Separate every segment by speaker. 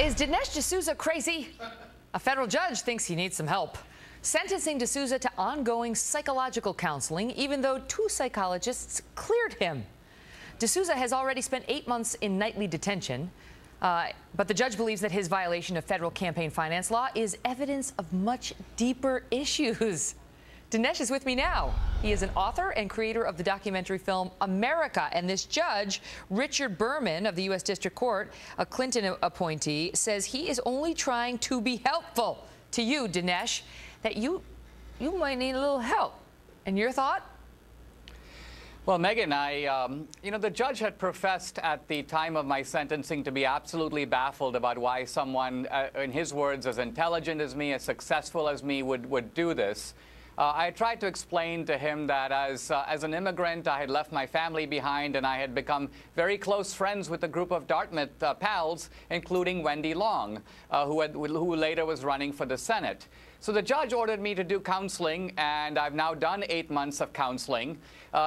Speaker 1: Is Dinesh D'Souza crazy? A federal judge thinks he needs some help, sentencing D'Souza to ongoing psychological counseling, even though 2 psychologists cleared him. D'Souza has already spent 8 months in nightly detention, but the judge believes that his violation of federal campaign finance law is evidence of much deeper issues. Dinesh is with me now. He is an author and creator of the documentary film America. And this judge, Richard Berman of the U.S. District Court, a Clinton appointee, says he is only trying to be helpful to you, Dinesh, that you might need a little help. And your thought?
Speaker 2: Well, Megan, the judge had professed at the time of my sentencing to be absolutely baffled about why someone, in his words, as intelligent as me, as successful as me, would do this. I tried to explain to him that as an immigrant, I had left my family behind, and I had become very close friends with a group of Dartmouth pals, including Wendy Long, who later was running for the Senate. So the judge ordered me to do counseling, and I've now done 8 months of counseling.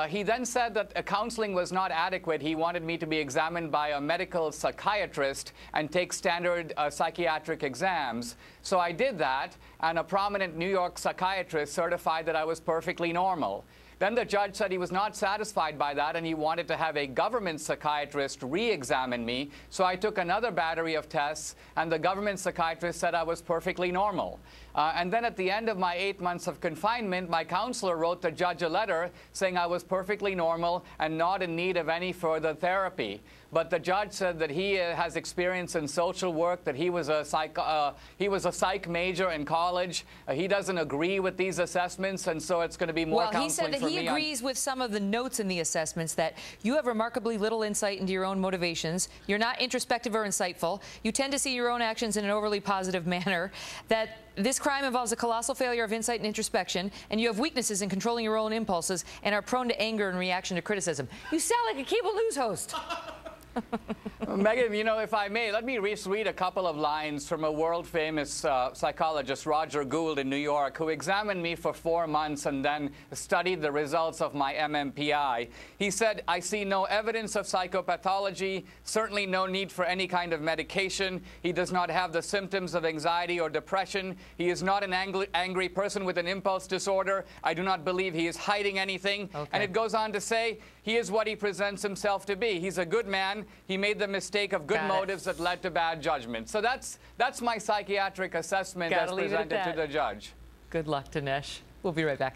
Speaker 2: He then said that counseling was not adequate. He wanted me to be examined by a medical psychiatrist and take standard psychiatric exams. So I did that, and a prominent New York psychiatrist certified that I was perfectly normal. Then the judge said he was not satisfied by that, and he wanted to have a government psychiatrist re-examine me. So I took another battery of tests, and the government psychiatrist said I was perfectly normal. And then at the end of my 8 months of confinement, my counselor wrote the judge a letter saying I was perfectly normal and not in need of any further therapy. But the judge said that he has experience in social work, that he was a psych major in college. He doesn't agree with these assessments, and so it's going to be more counseling for me.
Speaker 1: Well, he said that he agrees with some of the notes in the assessments, that you have remarkably little insight into your own motivations. You're not introspective or insightful. You tend to see your own actions in an overly positive manner. That this crime involves a colossal failure of insight and introspection, and you have weaknesses in controlling your own impulses and are prone to anger in reaction to criticism. You sound like a cable news host.
Speaker 2: Megan, if I may, let me read a couple of lines from a world-famous psychologist, Roger Gould in New York, who examined me for 4 months and then studied the results of my MMPI. He said, "I see no evidence of psychopathology, certainly no need for any kind of medication. He does not have the symptoms of anxiety or depression. He is not an angry person with an impulse disorder. I do not believe he is hiding anything." Okay. And it goes on to say, he is what he presents himself to be. He's a good man. He made the mistake of good motives that led to bad judgment. So that's my psychiatric assessment as presented to the judge.
Speaker 1: Good luck, Dinesh. We'll be right back.